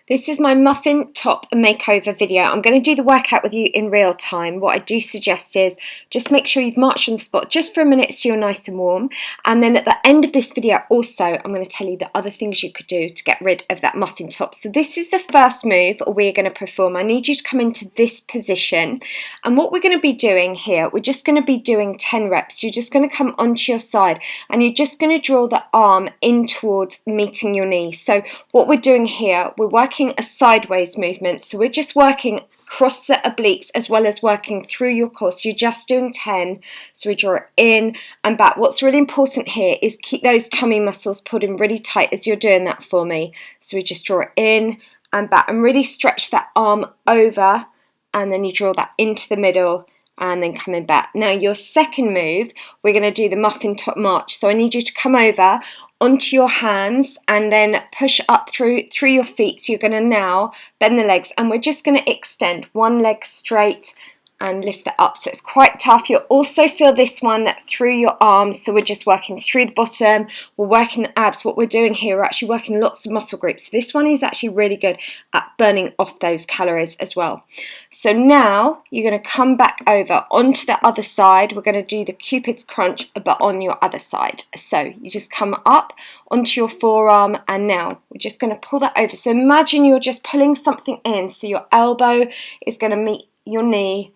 This is my muffin top makeover video. I'm going to do the workout with you in real time. What I do suggest is just make sure you've marched on the spot just for a minute so you're nice and warm. And then at the end of this video also, I'm going to tell you the other things you could do to get rid of that muffin top. So this is the first move we're going to perform. I need you to come into this position. And what we're going to be doing here, we're just going to be doing 10 reps. You're just going to come onto your side and you're just going to draw the arm in towards meeting your knee. So what we're doing here, we're working a sideways movement, so we're just working across the obliques as well as working through your core. So you're just doing 10, so we draw it in and back. What's really important here is keep those tummy muscles pulled in really tight as you're doing that for me. So we just draw it in and back and really stretch that arm over, and then you draw that into the middle and then coming back. Now your second move, we're going to do the muffin top march. So I need you to come over onto your hands and then push up through your feet. So you're going to now bend the legs and we're just going to extend one leg straight and lift it up. So it's quite tough. You'll also feel this one through your arms. So we're just working through the bottom. We're working the abs. What we're doing here, we're actually working lots of muscle groups. So this one is actually really good at burning off those calories as well. So now you're going to come back over onto the other side. We're going to do the Cupid's crunch, but on your other side. So you just come up onto your forearm and now we're just going to pull that over. So imagine you're just pulling something in. So your elbow is going to meet your knee.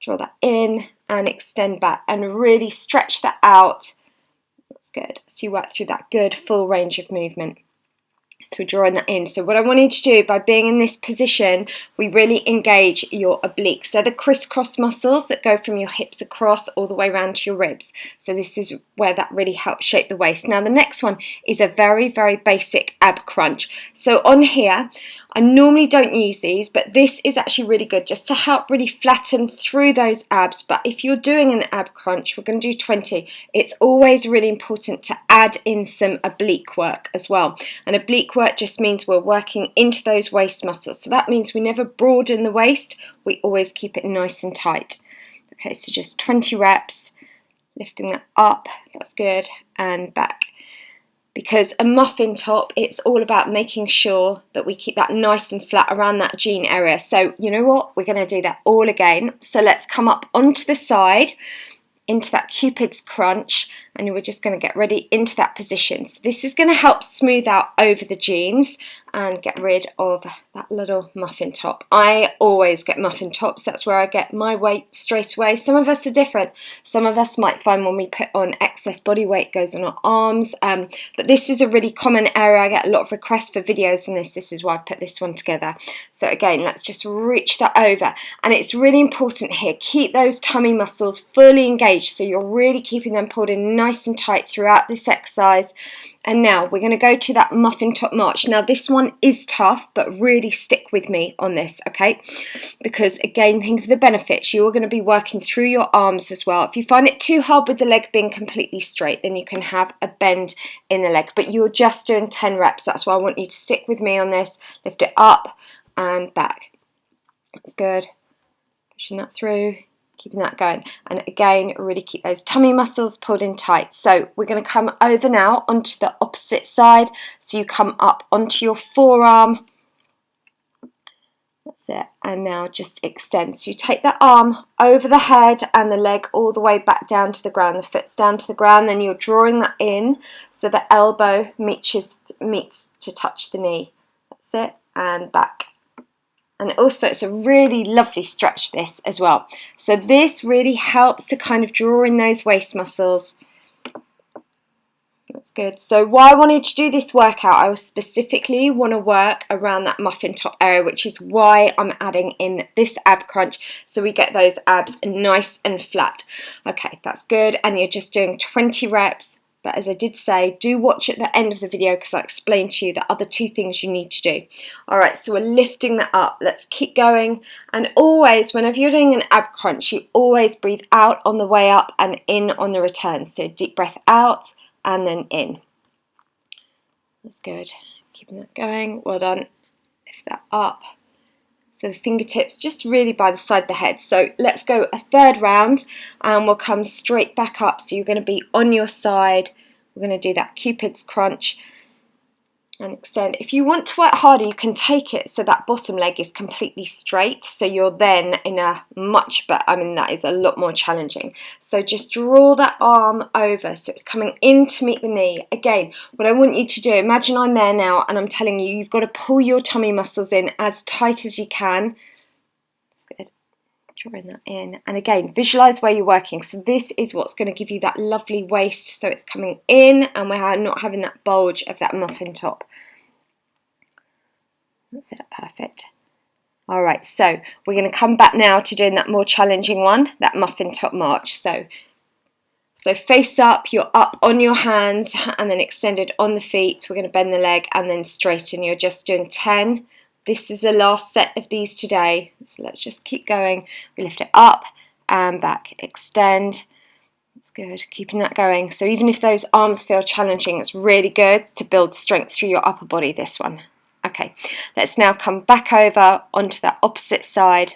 Draw that in and extend back and really stretch that out. That's good. So you work through that good full range of movement. So we're drawing that in. So what I want you to do by being in this position, we really engage your obliques. They're the crisscross muscles that go from your hips across all the way around to your ribs. So this is where that really helps shape the waist. Now the next one is a very, very basic ab crunch. So on here, I normally don't use these, but this is actually really good just to help really flatten through those abs. But if you're doing an ab crunch, we're going to do 20. It's always really important to add in some oblique work as well. And oblique work just means we're working into those waist muscles. So that means we never broaden the waist. We always keep it nice and tight. Okay, so just 20 reps, lifting that up. That's good. And back. Because a muffin top, it's all about making sure that we keep that nice and flat around that jean area. So you know what? We're going to do that all again. So let's come up onto the side, into that Cupid's crunch, and we're just going to get ready into that position. So this is going to help smooth out over the jeans and get rid of that little muffin top. I always get muffin tops. That's where I get my weight straight away. Some of us are different. Some of us might find when we put on excess body weight goes on our arms. But this is a really common area. I get a lot of requests for videos on this. This is why I put this one together. So again, let's just reach that over. And it's really important here. Keep those tummy muscles fully engaged. So you're really keeping them pulled in nice and tight throughout this exercise. And now we're going to go to that muffin top march. Now this one is tough, but really stick with me on this, okay? Because again, think of the benefits. You're going to be working through your arms as well. If you find it too hard with the leg being completely straight, then you can have a bend in the leg. But you're just doing 10 reps. That's why I want you to stick with me on this. Lift it up and back. That's good. Pushing that through. Keeping that going, and again really keep those tummy muscles pulled in tight. So we're going to come over now onto the opposite side, so you come up onto your forearm. That's it, and now just extend. So you take the arm over the head and the leg all the way back down to the ground, the foot's down to the ground, then you're drawing that in so the elbow meets to touch the knee. That's it, and back. And also it's a really lovely stretch this as well. So this really helps to kind of draw in those waist muscles. That's good. So why I wanted to do this workout, I specifically want to work around that muffin top area, which is why I'm adding in this ab crunch, so we get those abs nice and flat. Okay, that's good. And you're just doing 20 reps. But as I did say, do watch at the end of the video because I explained to you the other 2 things you need to do. Alright, so we're lifting that up. Let's keep going. And always, whenever you're doing an ab crunch, you always breathe out on the way up and in on the return. So deep breath out and then in. That's good. Keeping that going. Well done. Lift that up. So the fingertips just really by the side of the head. So let's go a third round and we'll come straight back up. So you're going to be on your side. We're going to do that Cupid's crunch. and extend. If you want to work harder, you can take it so that bottom leg is completely straight, so you're then in a much better, I mean, that is a lot more challenging. So just draw that arm over so it's coming in to meet the knee. Again, what I want you to do, imagine I'm there now and I'm telling you, you've got to pull your tummy muscles in as tight as you can. That's good. Drawing that in, and again, visualize where you're working. So this is what's going to give you that lovely waist, so it's coming in and we're not having that bulge of that muffin top. That's it, perfect. All right, so we're going to come back now to doing that more challenging one, that muffin top march. So face up, you're up on your hands and then extended on the feet. We're going to bend the leg and then straighten. You're just doing 10. This is the last set of these today, so let's just keep going. We lift it up and back, extend. That's good, keeping that going. So even if those arms feel challenging, it's really good to build strength through your upper body, this one. Okay, let's now come back over onto that opposite side.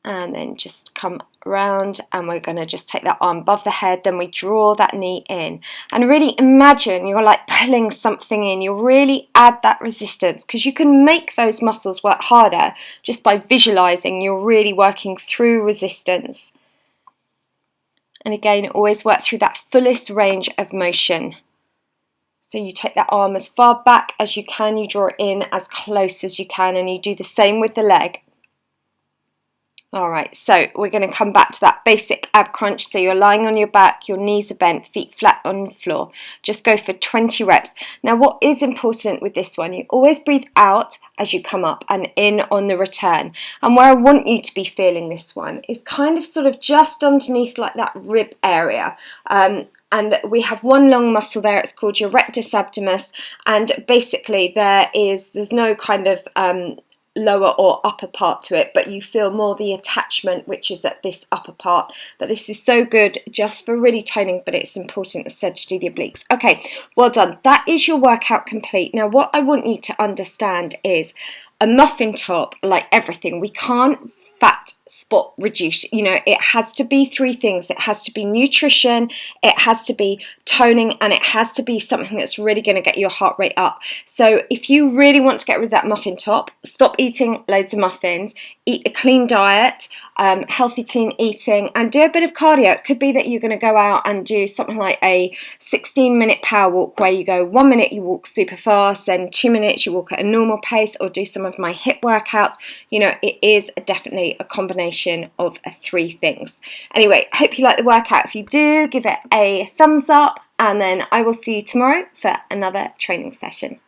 And then just come around and we're going to just take that arm above the head, then we draw that knee in and really imagine you're like pulling something in. You'll really add that resistance because you can make those muscles work harder just by visualizing you're really working through resistance. And again, always work through that fullest range of motion. So you take that arm as far back as you can, you draw it in as close as you can, and you do the same with the leg. Alright, so we're going to come back to that basic ab crunch. So you're lying on your back, your knees are bent, feet flat on the floor. Just go for 20 reps. Now what is important with this one, you always breathe out as you come up and in on the return. And where I want you to be feeling this one is kind of sort of just underneath like that rib area. And we have one long muscle there, it's called your rectus abdominis, and basically there's no kind of lower or upper part to it, but you feel more the attachment which is at this upper part. But this is so good just for really toning, but it's important, as said, to do the obliques. Okay, well done. That is your workout complete. Now what I want you to understand is a muffin top, like everything, we can't fat spot reduce. You know, it has to be three things. It has to be nutrition, it has to be toning, and it has to be something that's really going to get your heart rate up. So if you really want to get rid of that muffin top, stop eating loads of muffins, eat a clean diet, healthy clean eating, and do a bit of cardio. It could be that you're going to go out and do something like a 16-minute power walk where you go 1 minute you walk super fast, then 2 minutes you walk at a normal pace, or do some of my hip workouts. You know, it is definitely a combination of three things. Anyway, I hope you like the workout. If you do, give it a thumbs up, and then I will see you tomorrow for another training session.